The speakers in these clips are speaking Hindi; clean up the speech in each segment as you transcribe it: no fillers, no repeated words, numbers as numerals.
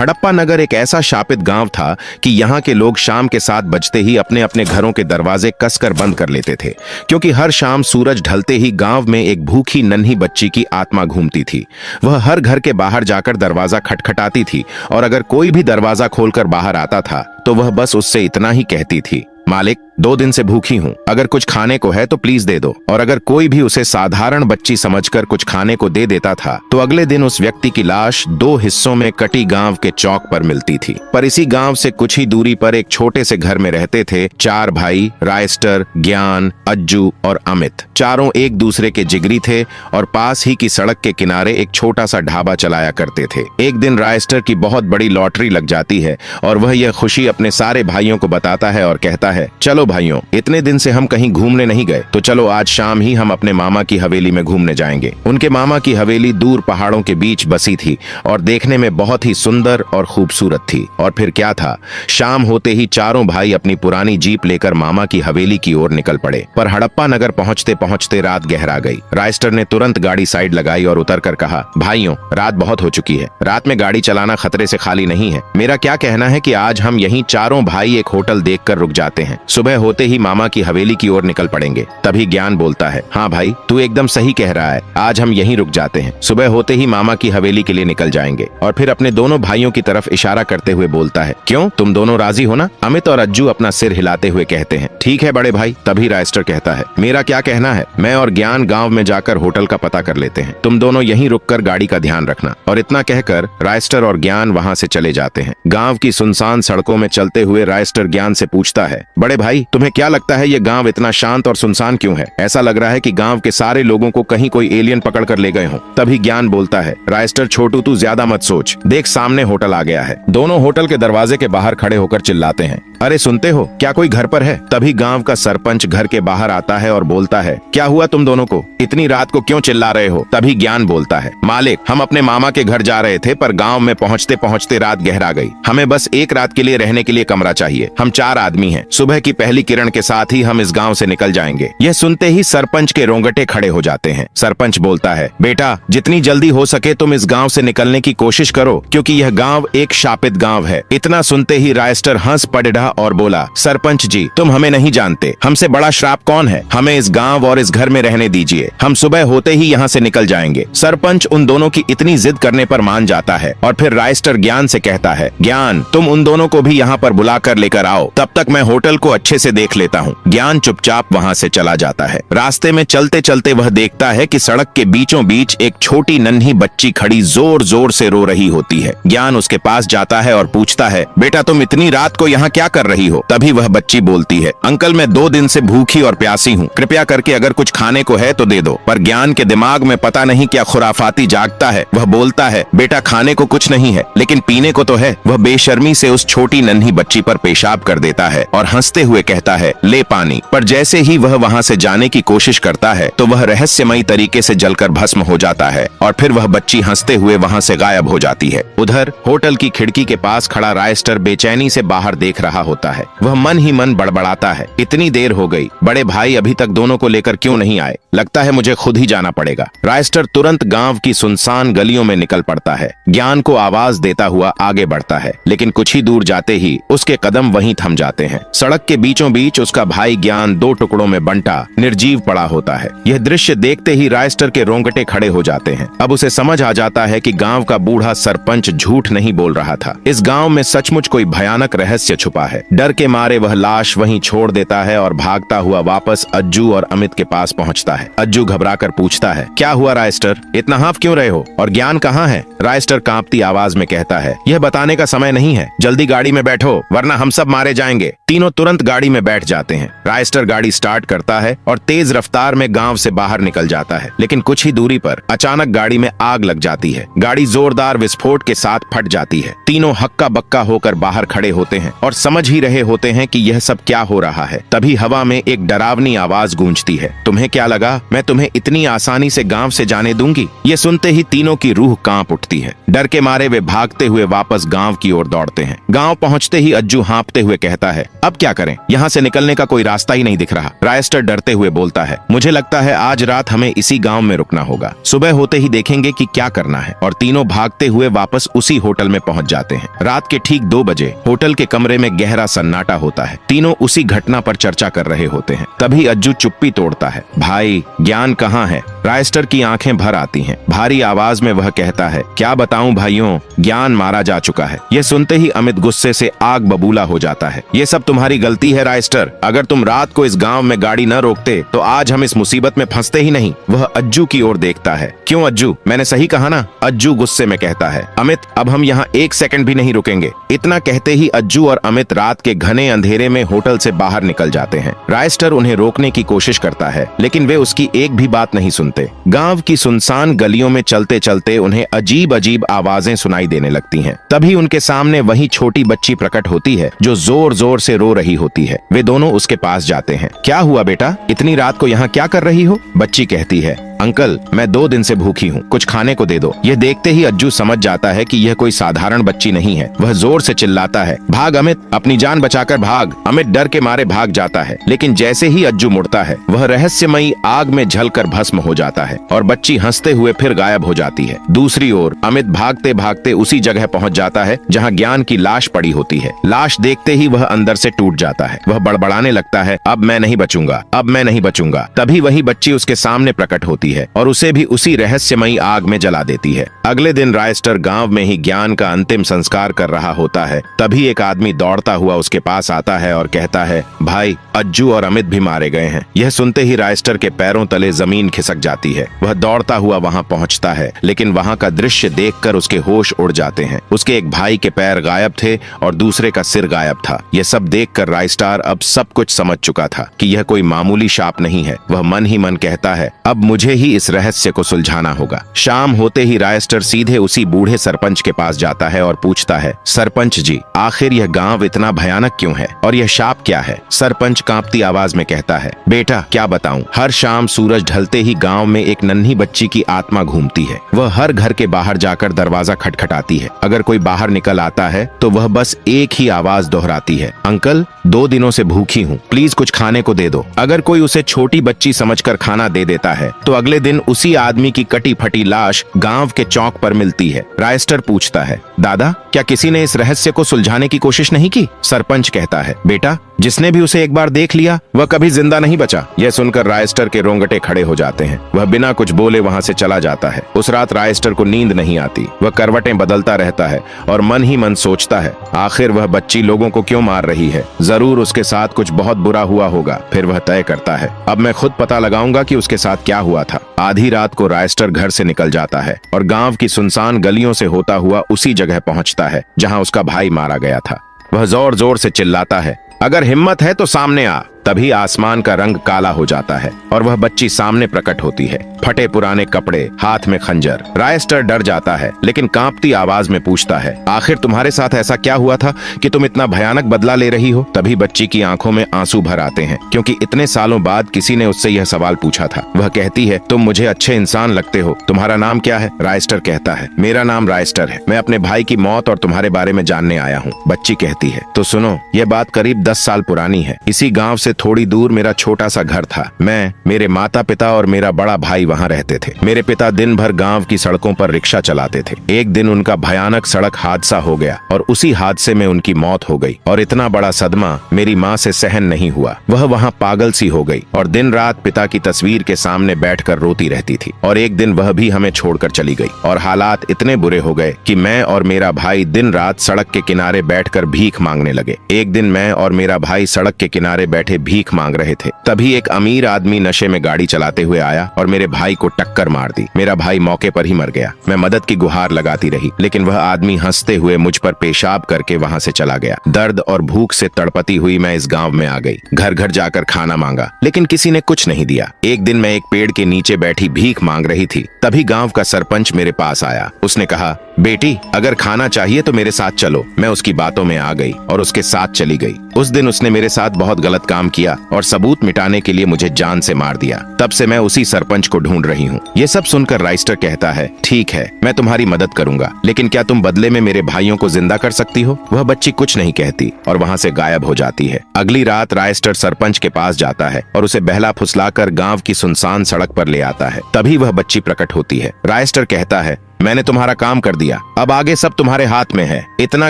हड़प्पा नगर एक ऐसा शापित गांव था कि यहाँ के लोग शाम के 7 बजते ही अपने अपने घरों के दरवाजे कसकर बंद कर लेते थे, क्योंकि हर शाम सूरज ढलते ही गांव में एक भूखी नन्ही बच्ची की आत्मा घूमती थी। वह हर घर के बाहर जाकर दरवाजा खटखटाती थी और अगर कोई भी दरवाजा खोलकर बाहर आता था तो वह बस उससे इतना ही कहती थी, मालिक 2 दिन से भूखी हूँ, अगर कुछ खाने को है तो प्लीज दे दो। और अगर कोई भी उसे साधारण बच्ची समझकर कुछ खाने को दे देता था तो अगले दिन उस व्यक्ति की लाश 2 हिस्सों में कटी गांव के चौक पर मिलती थी। पर इसी गांव से कुछ ही दूरी पर एक छोटे से घर में रहते थे 4 भाई, रायस्टर, ज्ञान, अज्जू और अमित। चारों एक दूसरे के जिगरी थे और पास ही की सड़क के किनारे एक छोटा सा ढाबा चलाया करते थे। एक दिन रायस्टर की बहुत बड़ी लॉटरी लग जाती है और वह यह खुशी अपने सारे भाइयों को बताता है और कहता है, चलो भाइयों, इतने दिन से हम कहीं घूमने नहीं गए, तो चलो आज शाम ही हम अपने मामा की हवेली में घूमने जाएंगे। उनके मामा की हवेली दूर पहाड़ों के बीच बसी थी और देखने में बहुत ही सुंदर और खूबसूरत थी। और फिर क्या था, शाम होते ही चारों भाई अपनी पुरानी जीप लेकर मामा की हवेली की ओर निकल पड़े। पर हड़प्पा नगर पहुंचते पहुंचते रात गहरा गई। रायस्टर ने तुरंत गाड़ी साइड लगाई और उतरकर कहा, भाइयों, रात बहुत हो चुकी है, रात में गाड़ी चलाना खतरे से खाली नहीं है। मेरा क्या कहना है कि आज हम यहीं चारों भाई एक होटल देखकर रुक जाते हैं, सुबह होते ही मामा की हवेली की ओर निकल पड़ेंगे। तभी ज्ञान बोलता है, हाँ भाई, तू एकदम सही कह रहा है, आज हम यहीं रुक जाते हैं, सुबह होते ही मामा की हवेली के लिए निकल जाएंगे। और फिर अपने दोनों भाइयों की तरफ इशारा करते हुए बोलता है, क्यों, तुम दोनों राजी हो ना? अमित और अज्जू अपना सिर हिलाते हुए कहते हैं, ठीक है बड़े भाई। तभी रायस्टर कहता है, मेरा क्या कहना है, मैं और ज्ञान गांव में जाकर होटल का पता कर लेते हैं, तुम दोनों यहीं रुककर गाड़ी का ध्यान रखना। और इतना कहकर रायस्टर और ज्ञान वहां से चले जाते हैं। गांव की सुनसान सड़कों में चलते हुए रायस्टर ज्ञान से पूछता है, बड़े भाई, तुम्हें क्या लगता है ये गांव इतना शांत और सुनसान क्यों है? ऐसा लग रहा है कि गांव के सारे लोगों को कहीं कोई एलियन पकड़ कर ले गए हों। तभी ज्ञान बोलता है, रायस्टर छोटू, तू ज्यादा मत सोच, देख सामने होटल आ गया है। दोनों होटल के दरवाजे के बाहर खड़े होकर चिल्लाते हैं, अरे सुनते हो, क्या कोई घर पर है? तभी गांव का सरपंच घर के बाहर आता है और बोलता है, क्या हुआ तुम दोनों को, इतनी रात को क्यों चिल्ला रहे हो? तभी ज्ञान बोलता है, मालिक, हम अपने मामा के घर जा रहे थे, पर गांव में पहुंचते पहुंचते रात गहरा गई, हमें बस एक रात के लिए रहने के लिए कमरा चाहिए। हम 4 आदमी हैं, सुबह की पहली किरण के साथ ही हम इस गांव से निकल जाएंगे। यह सुनते ही सरपंच के रोंगटे खड़े हो जाते हैं। सरपंच बोलता है, बेटा, जितनी जल्दी हो सके तुम इस गांव से निकलने की कोशिश करो, क्योंकि यह गांव एक शापित गांव है। इतना सुनते ही रायस्टर हंस पड़ा और बोला, सरपंच जी, तुम हमें नहीं जानते, हमसे बड़ा श्राप कौन है? हमें इस गांव और इस घर में रहने दीजिए, हम सुबह होते ही यहाँ से निकल जाएंगे। सरपंच उन दोनों की इतनी जिद करने पर मान जाता है और फिर रायस्टर ज्ञान से कहता है, ज्ञान, तुम उन दोनों को भी यहाँ पर बुला कर लेकर आओ, तब तक मैं होटल को अच्छे से देख लेता हूँ। ज्ञान चुपचाप वहाँ से चला जाता है। रास्ते में चलते चलते वह देखता है कि सड़क के बीचों बीच एक छोटी नन्ही बच्ची खड़ी जोर जोर से रो रही होती है। ज्ञान उसके पास जाता है और पूछता है, बेटा, तुम इतनी रात को यहाँ क्या कर रही हो? तभी वह बच्ची बोलती है, अंकल, मैं 2 दिन से भूखी और प्यासी हूँ, कृपया करके अगर कुछ खाने को है तो दे दो। पर ज्ञान के दिमाग में पता नहीं क्या खुराफाती जागता है। वह बोलता है, बेटा, खाने को कुछ नहीं है, लेकिन पीने को तो है। वह बेशर्मी से उस छोटी नन्ही बच्ची पर पेशाब कर देता है और हंसते हुए कहता है, ले पानी। पर जैसे ही वह वहाँ से जाने की कोशिश करता है तो वह रहस्यमयी तरीके से जलकर भस्म हो जाता है और फिर वह बच्ची हंसते हुए वहाँ से गायब हो जाती है। उधर होटल की खिड़की के पास खड़ा रायस्टर बेचैनी से बाहर देख रहा होता है। वह मन ही मन बड़बड़ाता है, इतनी देर हो गई, बड़े भाई अभी तक दोनों को लेकर क्यों नहीं आए? लगता है मुझे खुद ही जाना पड़ेगा। रायस्टर तुरंत गांव की सुनसान गलियों में निकल पड़ता है। ज्ञान को आवाज देता हुआ आगे बढ़ता है, लेकिन कुछ ही दूर जाते ही उसके कदम वहीं थम जाते हैं। सड़क के बीचों बीच उसका भाई ज्ञान 2 टुकड़ों में बंटा निर्जीव पड़ा होता है। यह दृश्य देखते ही रायस्टर के रोंगटे खड़े हो जाते हैं। अब उसे समझ आ जाता है कि गांव का बूढ़ा सरपंच झूठ नहीं बोल रहा था। इस गांव में सचमुच कोई भयानक रहस्य छुपा है। डर के मारे वह लाश वहीं छोड़ देता है और भागता हुआ वापस अज्जू और अमित के पास पहुंचता है। अज्जू घबराकर पूछता है, क्या हुआ रायस्टर, इतना हाफ क्यों रहे हो? और ज्ञान कहाँ है? रायस्टर कांपती आवाज में कहता है, यह बताने का समय नहीं है, जल्दी गाड़ी में बैठो वरना हम सब मारे जाएंगे। तीनों तुरंत गाड़ी में बैठ जाते हैं। रायस्टर गाड़ी स्टार्ट करता है और तेज रफ्तार में गांव से बाहर निकल जाता है, लेकिन कुछ ही दूरी पर अचानक गाड़ी में आग लग जाती है। गाड़ी जोरदार विस्फोट के साथ फट जाती है। तीनों हक्का बक्का होकर बाहर खड़े होते हैं और समझ ही रहे होते हैं कि यह सब क्या हो रहा है। तभी हवा में एक डरावनी आवाज गूंजती है, तुम्हें क्या लगा मैं तुम्हें इतनी आसानी से गांव से जाने दूंगी? ये सुनते ही तीनों की रूह कांप उठती है। डर के मारे वे भागते हुए वापस गांव की ओर दौड़ते हैं। गांव पहुंचते ही अज्जू हाँफते हुए कहता है, अब क्या करें, यहाँ से निकलने का कोई रास्ता ही नहीं दिख रहा। रायस्टर डरते हुए बोलता है, मुझे लगता है आज रात हमें इसी गांव में रुकना होगा, सुबह होते ही देखेंगे कि क्या करना है। और तीनों भागते हुए वापस उसी होटल में पहुंच जाते हैं। रात के ठीक 2 बजे होटल के कमरे में गहरा सन्नाटा होता है। तीनों उसी घटना पर चर्चा कर रहे होते हैं। तभी अज्जू चुप्पी तोड़ता है, भाई ज्ञान कहाँ है? रायस्टर की आंखें भर आती हैं। भारी आवाज में वह कहता है, क्या बताऊं भाइयों, ज्ञान मारा जा चुका है। यह सुनते ही अमित गुस्से से आग बबूला हो जाता है। ये सब तुम्हारी गलती है रायस्टर, अगर तुम रात को इस गांव में गाड़ी न रोकते तो आज हम इस मुसीबत में फंसते ही नहीं। वह अज्जू की ओर देखता है, क्यों अज्जू, मैंने सही कहा ना? अज्जू गुस्से में कहता है, अमित अब हम यहाँ 1 सेकंड भी नहीं रुकेंगे। इतना कहते ही अज्जू और अमित रात के घने अंधेरे में होटल से बाहर निकल जाते हैं। रायस्टर उन्हें रोकने की कोशिश करता है, लेकिन वे उसकी एक भी बात नहीं सुनते। गांव की सुनसान गलियों में चलते चलते उन्हें अजीब अजीब आवाजें सुनाई देने लगती हैं। तभी उनके सामने वही छोटी बच्ची प्रकट होती है जो जोर जोर से रो रही होती है। वे दोनों उसके पास जाते हैं। क्या हुआ बेटा, इतनी रात को यहाँ क्या कर रही हो? बच्ची कहती है, अंकल मैं 2 दिन से भूखी हूँ, कुछ खाने को दे दो। यह देखते ही अज्जू समझ जाता है कि यह कोई साधारण बच्ची नहीं है। वह जोर से चिल्लाता है, भाग अमित, अपनी जान बचाकर भाग। अमित डर के मारे भाग जाता है, लेकिन जैसे ही अज्जू मुड़ता है वह रहस्यमयी आग में जलकर भस्म हो जाता है और बच्ची हंसते हुए फिर गायब हो जाती है। दूसरी ओर अमित भागते भागते उसी जगह पहुंच जाता है जहां ज्ञान की लाश पड़ी होती है। लाश देखते ही वह अंदर से टूट जाता है। वह बड़बड़ाने लगता है, अब मैं नहीं बचूंगा, अब मैं नहीं बचूंगा। तभी वही बच्ची उसके सामने प्रकट होती है और उसे भी उसी रहस्यमयी आग में जला देती है। अगले दिन रायस्टर गांव में ही ज्ञान का अंतिम संस्कार कर रहा होता है। तभी एक आदमी दौड़ता हुआ उसके पास आता है और कहता है, भाई अज्जू और अमित भी मारे गए हैं। यह सुनते ही रायस्टर के पैरों तले जमीन खिसक जाती है। वह दौड़ता हुआ वहां पहुंचता है, लेकिन वहां का दृश्य देखकर उसके होश उड़ जाते हैं। उसके एक भाई के पैर गायब थे और दूसरे का सिर गायब था। यह सब देखकर रायस्टर अब सब कुछ समझ चुका था कि यह कोई मामूली शाप नहीं है। वह मन ही मन कहता है, अब मुझे ही इस रहस्य को सुलझाना होगा। शाम होते ही रायस्टर सीधे उसी बूढ़े सरपंच के पास जाता है और पूछता है, सरपंच जी आखिर यह गांव इतना भयानक क्यों है और यह शाप क्या है? सरपंच कांपती आवाज में कहता है, बेटा क्या बताऊं, हर शाम सूरज ढलते ही गांव में एक नन्ही बच्ची की आत्मा घूमती है। वह हर घर के बाहर जाकर दरवाजा खटखटाती है। अगर कोई बाहर निकल आता है तो वह बस एक ही आवाज दोहराती है, अंकल 2 दिनों से भूखी हूँ, प्लीज कुछ खाने को दे दो। अगर कोई उसे छोटी बच्ची समझकर खाना दे देता है तो अगले दिन उसी आदमी की कटी फटी लाश गांव के चौक पर मिलती है। रायस्टर पूछता है, दादा क्या किसी ने इस रहस्य को सुलझाने की कोशिश नहीं की? सरपंच कहता है, बेटा जिसने भी उसे एक बार देख लिया वह कभी जिंदा नहीं बचा। यह सुनकर रायस्टर के रोंगटे खड़े हो जाते हैं। वह बिना कुछ बोले वहां से चला जाता है। उस रात रायस्टर को नींद नहीं आती। वह करवटें बदलता रहता है और मन ही मन सोचता है, आखिर वह बच्ची लोगों को क्यों मार रही है? जरूर उसके साथ कुछ बहुत बुरा हुआ होगा। फिर वह तय करता है, अब मैं खुद पता लगाऊंगा कि उसके साथ क्या हुआ था। आधी रात को रायस्टर घर से निकल जाता है और गांव की सुनसान गलियों से होता हुआ उसी जगह पहुंचता है जहां उसका भाई मारा गया था। वह जोर जोर से चिल्लाता है, अगर हिम्मत है तो सामने आ। तभी आसमान का रंग काला हो जाता है और वह बच्ची सामने प्रकट होती है, फटे पुराने कपड़े, हाथ में खंजर। रायस्टर डर जाता है लेकिन कांपती आवाज में पूछता है, आखिर तुम्हारे साथ ऐसा क्या हुआ था कि तुम इतना भयानक बदला ले रही हो? तभी बच्ची की आंखों में आंसू भर आते हैं क्योंकि इतने सालों बाद किसी ने उससे यह सवाल पूछा था। वह कहती है, तुम मुझे अच्छे इंसान लगते हो, तुम्हारा नाम क्या है? रायस्टर कहता है, मेरा नाम रायस्टर है, मैं अपने भाई की मौत और तुम्हारे बारे में जानने आया हूँ। बच्ची कहती है, तो सुनो, यह बात करीब 10 साल पुरानी है। इसी गाँव से थोड़ी दूर मेरा छोटा सा घर था। मैं, मेरे माता पिता और मेरा बड़ा भाई वहाँ रहते थे। मेरे पिता दिन भर गांव की सड़कों पर रिक्शा चलाते थे। एक दिन उनका भयानक सड़क हादसा हो गया और उसी हादसे में उनकी मौत हो गई और इतना बड़ा सदमा मेरी माँ से सहन नहीं हुआ। वह वहाँ पागल सी हो गई और दिन रात पिता की तस्वीर के सामने बैठकर रोती रहती थी। और एक दिन वह भी हमें छोड़कर चली गई और हालात इतने बुरे हो गए कि मैं और मेरा भाई दिन रात सड़क के किनारे बैठकर भीख मांगने लगे। एक दिन मैं और मेरा भाई सड़क के किनारे बैठे भीख मांग रहे थे। तभी एक अमीर आदमी नशे में गाड़ी चलाते हुए आया और मेरे भाई को टक्कर मार दी। मेरा भाई मौके पर ही मर गया। मैं मदद की गुहार लगाती रही लेकिन वह आदमी हंसते हुए मुझ पर पेशाब करके वहां से चला गया। दर्द और भूख से तड़पती हुई मैं इस गांव में आ गई। घर घर जाकर खाना मांगा लेकिन किसी ने कुछ नहीं दिया। एक दिन मैं एक पेड़ के नीचे बैठी भीख मांग रही थी। तभी गांव का सरपंच मेरे पास आया। उसने कहा, बेटी अगर खाना चाहिए तो मेरे साथ चलो। मैं उसकी बातों में आ गई और उसके साथ चली गई। उस दिन उसने मेरे साथ बहुत गलत काम किया और सबूत मिटाने के लिए मुझे जान से मार दिया। तब से मैं उसी सरपंच को ढूंढ रही हूँ। ये सब सुनकर राइस्टर कहता है, ठीक है, मैं तुम्हारी मदद करूंगा, लेकिन क्या तुम बदले में मेरे भाइयों को जिंदा कर सकती हो? वह बच्ची कुछ नहीं कहती और वहाँ से गायब हो जाती है। अगली रात राइस्टर सरपंच के पास जाता है और उसे बहला फुसलाकर गांव की सुनसान सड़क पर ले आता है। तभी वह बच्ची प्रकट होती है। राइस्टर कहता है, मैंने तुम्हारा काम कर दिया, अब आगे सब तुम्हारे हाथ में है। इतना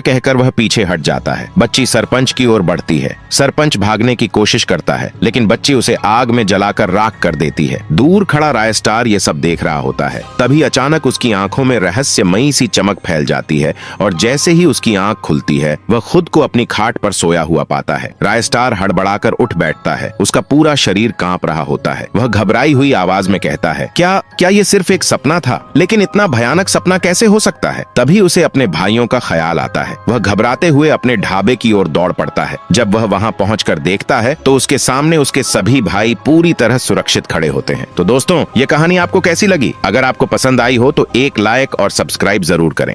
कहकर वह पीछे हट जाता है। बच्ची सरपंच की ओर बढ़ती है। सरपंच भागने की कोशिश करता है, लेकिन बच्ची उसे आग में जलाकर राख कर देती है। दूर खड़ा रायस्टार ये सब देख रहा होता है। तभी अचानक उसकी आंखों में रहस्यमयी सी चमक फैल जाती है और जैसे ही उसकी आंख खुलती है, वह खुद को अपनी खाट पर सोया हुआ पाता है। रायस्टार हड़बड़ाकर उठ बैठता है। उसका पूरा शरीर कांप रहा होता है। वह घबराई हुई आवाज में कहता है, क्या ये सिर्फ एक सपना था? लेकिन इतना भयानक सपना कैसे हो सकता है? तभी उसे अपने भाइयों का ख्याल आता है। वह घबराते हुए अपने ढाबे की ओर दौड़ पड़ता है। जब वह वहां पहुंचकर देखता है तो उसके सामने उसके सभी भाई पूरी तरह सुरक्षित खड़े होते हैं। तो दोस्तों, ये कहानी आपको कैसी लगी? अगर आपको पसंद आई हो तो एक लाइक और सब्सक्राइब जरूर करें।